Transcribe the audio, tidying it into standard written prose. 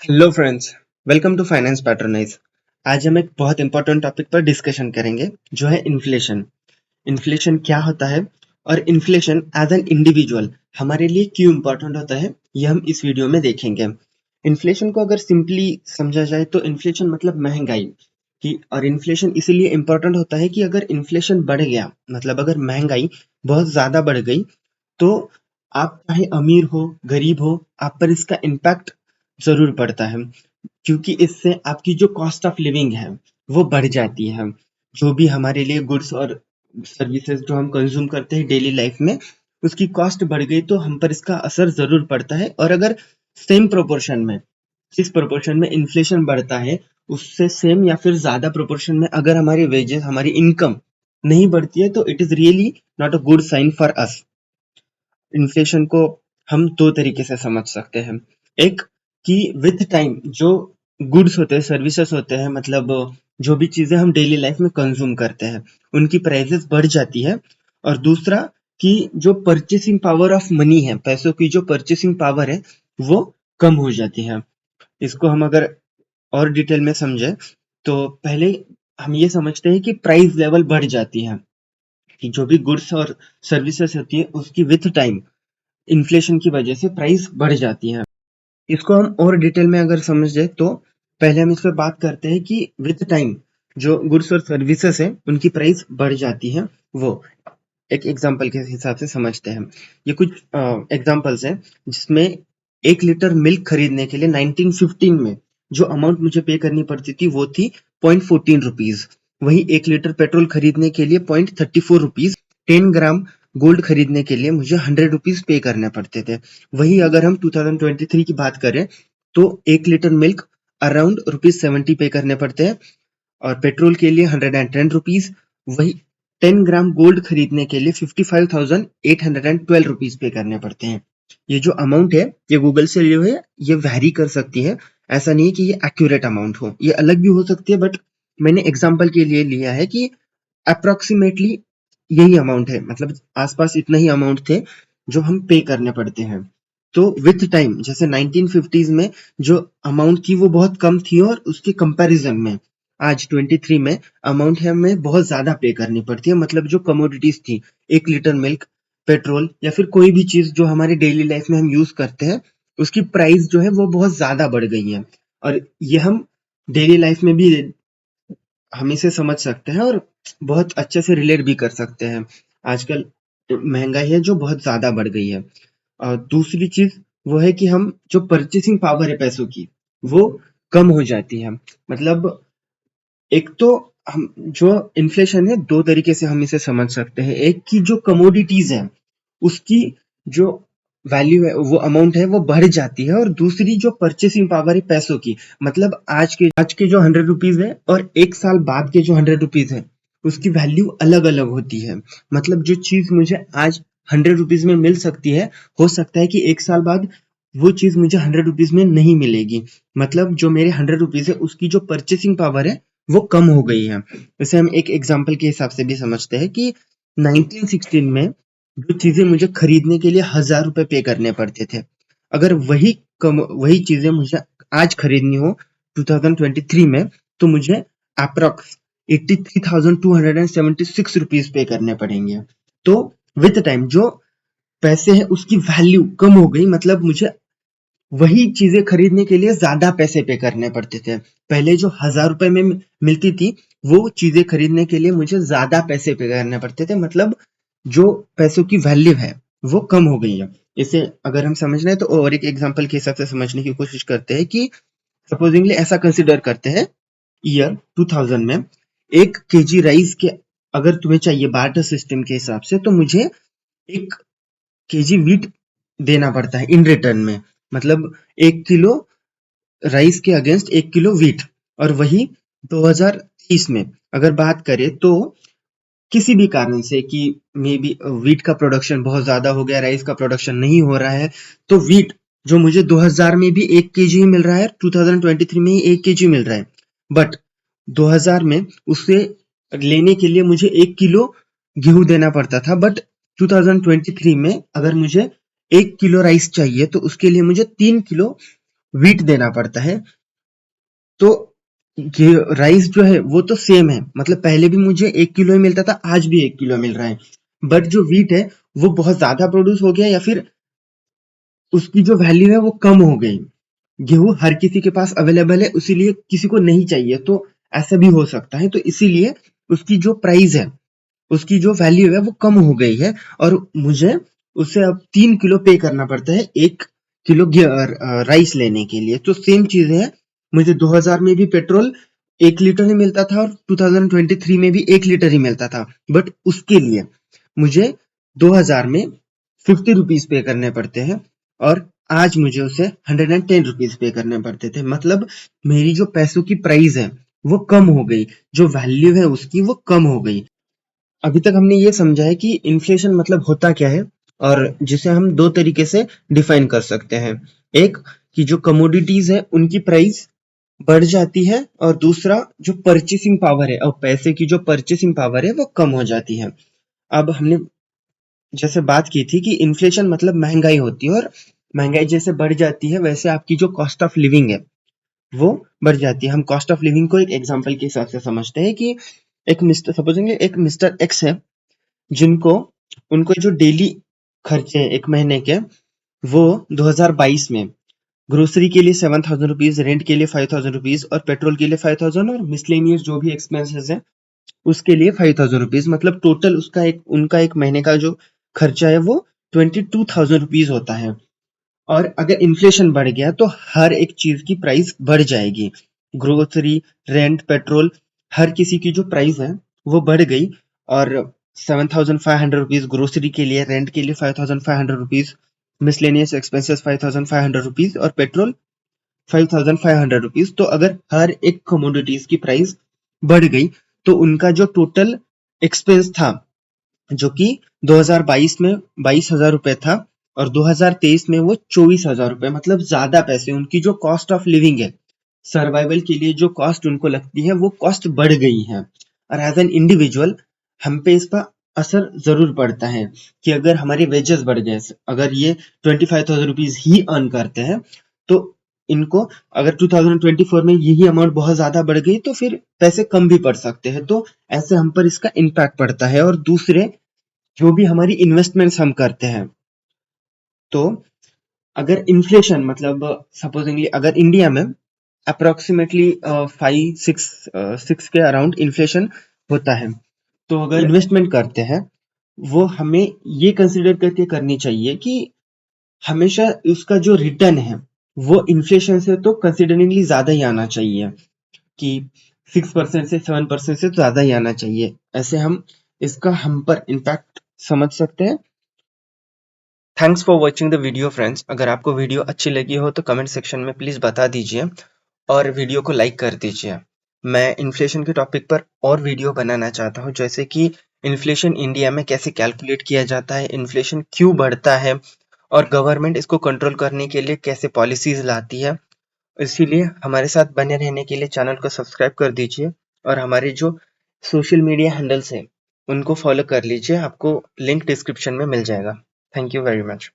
Hello friends, welcome to finance patronize. आज हम एक बहुत इंपॉर्टेंट टॉपिक पर डिस्कशन करेंगे जो है इन्फ्लेशन। इन्फ्लेशन क्या होता है और इन्फ्लेशन एज एन इंडिविजुअल हमारे लिए क्यों इंपॉर्टेंट होता है, ये हम इस वीडियो में देखेंगे। इन्फ्लेशन को अगर सिंपली समझा जाए तो इन्फ्लेशन मतलब महंगाई की, और इन्फ्लेशन इसीलिए इंपॉर्टेंट होता है कि अगर इन्फ्लेशन बढ़ गया मतलब अगर महंगाई बहुत ज्यादा बढ़ गई तो आप चाहे अमीर हो गरीब हो, आप पर इसका इम्पैक्ट जरूर पड़ता है, क्योंकि इससे आपकी जो कॉस्ट ऑफ लिविंग है वो बढ़ जाती है। जो भी हमारे लिए गुड्स और सर्विसेज जो हम कंज्यूम करते हैं डेली लाइफ में, उसकी कॉस्ट बढ़ गई तो हम पर इसका असर जरूर पड़ता है। और अगर सेम प्रोपोर्शन में, जिस प्रोपोर्शन में इन्फ्लेशन बढ़ता है उससे सेम या फिर ज्यादा प्रोपोर्शन में अगर हमारी वेजेस, हमारी इनकम नहीं बढ़ती है, तो it is really not a good sign for us. Inflation को हम दो तरीके से समझ सकते हैं। एक, कि विथ टाइम जो गुड्स होते हैं, सर्विसेज होते हैं, मतलब जो भी चीजें हम डेली लाइफ में कंज्यूम करते हैं, उनकी प्राइसेस बढ़ जाती है। और दूसरा, कि जो परचेसिंग पावर ऑफ मनी है, पैसों की जो परचेसिंग पावर है वो कम हो जाती है। इसको हम अगर और डिटेल में समझे तो पहले हम ये समझते हैं कि प्राइस लेवल बढ़ जाती है, कि जो भी गुड्स और सर्विसेज होती है उसकी विथ टाइम इन्फ्लेशन की वजह से प्राइस बढ़ जाती है। इसको हम और डिटेल में अगर समझे तो पहले हम इस पे बात करते हैं कि विद टाइम जो गुड्स और सर्विसेज है उनकी प्राइस बढ़ जाती है। वो एक एग्जांपल के हिसाब से समझते हैं। ये कुछ एग्जांपल्स हैं जिसमें 1 लीटर मिल्क खरीदने के लिए 1915 में जो अमाउंट मुझे पे करनी पड़ती थी वो थी 0.14 रुपीज। वही 1 लीटर पेट्रोल खरीदने के लिए 0.34 रुपीज। 10 ग्राम गोल्ड खरीदने के लिए मुझे 100 रुपीज पे करने पड़ते थे। वही अगर हम 2023 की बात करें तो 1 लीटर मिल्क अराउंड ₹70 पे करने पड़ते हैं, और पेट्रोल के लिए 110 रुपीज। वही 10 ग्राम गोल्ड खरीदने के लिए 55,812 रुपीज पे करने पड़ते हैं। ये जो अमाउंट है ये गूगल से लिए हुए, ये वैरी कर सकती है। ऐसा नहीं है कि ये एक्यूरेट अमाउंट हो, ये अलग भी हो सकती है, बट मैंने एग्जाम्पल के लिए लिया है कि अप्रोक्सीमेटली यही अमाउंट है, मतलब आसपास इतना ही अमाउंट थे जो हम पे करने पड़ते हैं। तो विथ टाइम जैसे 1950s में जो अमाउंट थी वो बहुत कम थी, और उसके कंपैरिजन में आज 23 में अमाउंट है हमें बहुत ज्यादा पे करनी पड़ती है। मतलब जो कमोडिटीज थी, 1 लीटर मिल्क, पेट्रोल या फिर कोई भी चीज जो हमारी डेली लाइफ में हम यूज करते हैं, उसकी प्राइस जो है वो बहुत ज्यादा बढ़ गई है। और ये हम डेली लाइफ में भी हम इसे समझ सकते हैं और बहुत अच्छे से रिलेट भी कर सकते हैं। आजकल महंगाई है जो बहुत ज्यादा बढ़ गई है। और दूसरी चीज वो है कि हम जो परचेसिंग पावर है पैसों की वो कम हो जाती है। मतलब एक तो हम जो इन्फ्लेशन है दो तरीके से हम इसे समझ सकते हैं। एक की जो कमोडिटीज है उसकी जो वैल्यू है, वो अमाउंट है वो बढ़ जाती है। और दूसरी जो परचेसिंग पावर है पैसों की, मतलब आज के जो 100 रुपीज है और एक साल बाद के जो 100 रुपीज है उसकी वैल्यू अलग अलग होती है। मतलब जो चीज मुझे आज 100 रुपीज में मिल सकती है, हो सकता है कि एक साल बाद वो चीज मुझे 100 रुपीज में नहीं मिलेगी। मतलब जो मेरे 100 रुपीज है उसकी जो परचेसिंग पावर है वो कम हो गई है। जैसे हम एक एग्जाम्पल के हिसाब से भी समझते हैं कि 1916 में जो चीजें मुझे खरीदने के लिए 1,000 रुपए पे करने पड़ते थे, अगर वही चीजें मुझे आज खरीदनी हो 2023 में, तो मुझे अप्रोक्स 83,276 रुपीज पे करने पड़ेंगे। तो विद टाइम जो पैसे हैं उसकी वैल्यू कम हो गई, मतलब मुझे वही चीजें खरीदने के लिए ज्यादा पैसे पे करने पड़ते थे। पहले जो 1,000 रुपए में मिलती थी वो चीजें खरीदने के लिए मुझे ज्यादा पैसे पे करने पड़ते थे। मतलब जो पैसों की वैल्यू है वो कम हो गई है। इसे अगर हम समझ रहे हैं तो और एक एग्जांपल के हिसाब से समझने की कोशिश करते हैं कि सपोजिंगली ऐसा कंसिडर करते हैं, ईयर 2000 में 1 केजी राइस के अगर तुम्हें चाहिए बार्टर सिस्टम के हिसाब से, तो मुझे 1 केजी वीट देना पड़ता है इन रिटर्न में। मतलब 1 किलो राइस के अगेंस्ट 1 किलो वीट। और वही 2023 में अगर बात करें तो किसी भी कारण से कि मे बी वीट का प्रोडक्शन बहुत ज्यादा हो गया, राइस का प्रोडक्शन नहीं हो रहा है, तो वीट जो मुझे 2000 में भी 1 केजी ही मिल रहा है, 2023 में ही 1 केजी मिल रहा है, बट 2000 में उससे लेने के लिए मुझे 1 किलो गेहूं देना पड़ता था। बट 2023 में अगर मुझे 1 किलो राइस चाहिए तो उसके लिए मुझे 3 किलो व्हीट देना पड़ता है। तो ये राइस जो है वो तो सेम है, मतलब पहले भी मुझे 1 किलो ही मिलता था, आज भी 1 किलो मिल रहा है, बट जो व्हीट है वो बहुत ज्यादा प्रोड्यूस हो गया या फिर उसकी जो वैल्यू है वो कम हो गई। गेहूं हर किसी के पास अवेलेबल है, इसीलिए किसी को नहीं चाहिए, तो ऐसा भी हो सकता है। तो इसीलिए उसकी जो प्राइस है, उसकी जो वैल्यू है वो कम हो गई है, और मुझे उसे अब 3 किलो पे करना पड़ता है 1 किलो राइस लेने के लिए। तो सेम चीज है, मुझे 2000 में भी पेट्रोल 1 लीटर ही मिलता था और 2023 में भी 1 लीटर ही मिलता था, बट उसके लिए मुझे 2000 में 50 रुपीज पे करने पड़ते हैं, और आज मुझे उसे 110 रुपीज पे करने पड़ते थे। मतलब मेरी जो पैसों की प्राइस है वो कम हो गई, जो वैल्यू है उसकी वो कम हो गई। अभी तक हमने ये समझा है कि इन्फ्लेशन मतलब होता क्या है, और जिसे हम दो तरीके से डिफाइन कर सकते हैं। एक, कि जो कमोडिटीज है उनकी प्राइस बढ़ जाती है, और दूसरा जो परचेसिंग पावर है, और पैसे की जो परचेसिंग पावर है वो कम हो जाती है। अब हमने जैसे बात की थी कि इन्फ्लेशन मतलब महंगाई होती है, और महंगाई जैसे बढ़ जाती है वैसे आपकी जो कॉस्ट ऑफ लिविंग है वो बढ़ जाती है। हम कॉस्ट ऑफ लिविंग को एक एग्जांपल के हिसाब से समझते हैं कि एक मिस्टर सपोजिंग एक मिस्टर एक्स है, जिनको उनको जो डेली खर्चे हैं एक महीने के, वो 2022 में ग्रोसरी के लिए 7,000 रुपीज, रेंट के लिए 5,000 रुपीज, और पेट्रोल के लिए 5,000, और मिसलेनियस जो भी एक्सपेंसेस है उसके लिए 5,000 रुपीज, मतलब टोटल उसका एक उनका एक महीने का जो खर्चा है वो 22,000 रुपीज होता है। और अगर इन्फ्लेशन बढ़ गया तो हर एक चीज की प्राइस बढ़ जाएगी। ग्रोसरी, रेंट, पेट्रोल, हर किसी की जो प्राइस है वो बढ़ गई, और 7,500 रुपीज ग्रोसरी के लिए, रेंट के लिए 5,500 रुपीज, मिसलेनियस एक्सपेंसेस 5,500 रुपीज, और पेट्रोल 5,500 रुपीज। तो अगर हर एक कमोडिटीज की प्राइस बढ़ गई तो उनका जो टोटल एक्सपेंस था, जो कि 2022 में 22,000 रुपए था, और 2023 में वो 24,000 रुपए, मतलब ज्यादा पैसे, उनकी जो कॉस्ट ऑफ लिविंग है, सर्वाइवल के लिए जो कॉस्ट उनको लगती है वो कॉस्ट बढ़ गई है। और एज एन इंडिविजुअल हम पे इसका असर जरूर पड़ता है, कि अगर हमारे वेजेस बढ़ गए, अगर ये 25,000 रुपीज ही अर्न करते हैं, तो इनको अगर 2024 में यही अमाउंट बहुत ज्यादा बढ़ गई तो फिर पैसे कम भी पड़ सकते हैं। तो ऐसे हम पर इसका इम्पैक्ट पड़ता है। और दूसरे, जो भी हमारी इन्वेस्टमेंट्स हम करते हैं, तो अगर इन्फ्लेशन मतलब सपोजिंगली अगर इंडिया में अप्रोक्सीमेटली 5-6 के अराउंड इन्फ्लेशन होता है, तो अगर इन्वेस्टमेंट करते हैं, वो हमें ये कंसिडर करके करनी चाहिए कि हमेशा उसका जो रिटर्न है वो इन्फ्लेशन से तो कंसिडरिंगली ज्यादा ही आना चाहिए, कि 6% से 7% से ज्यादा ही आना चाहिए। ऐसे हम इसका हम पर इम्पैक्ट समझ सकते हैं। Thanks for watching the video friends. अगर आपको वीडियो अच्छी लगी हो तो कमेंट सेक्शन में प्लीज़ बता दीजिए, और वीडियो को लाइक कर दीजिए। मैं इन्फ्लेशन के टॉपिक पर और वीडियो बनाना चाहता हूँ, जैसे कि इन्फ्लेशन इंडिया में कैसे कैलकुलेट किया जाता है, इन्फ्लेशन क्यों बढ़ता है, और गवर्नमेंट इसको कंट्रोल करने के लिए कैसे पॉलिसीज लाती है। इसीलिए हमारे साथ बने रहने के लिए चैनल को सब्सक्राइब कर दीजिए, और हमारे जो सोशल मीडिया हैंडल्स हैं उनको फॉलो कर लीजिए, आपको लिंक डिस्क्रिप्शन में मिल जाएगा। Thank you very much.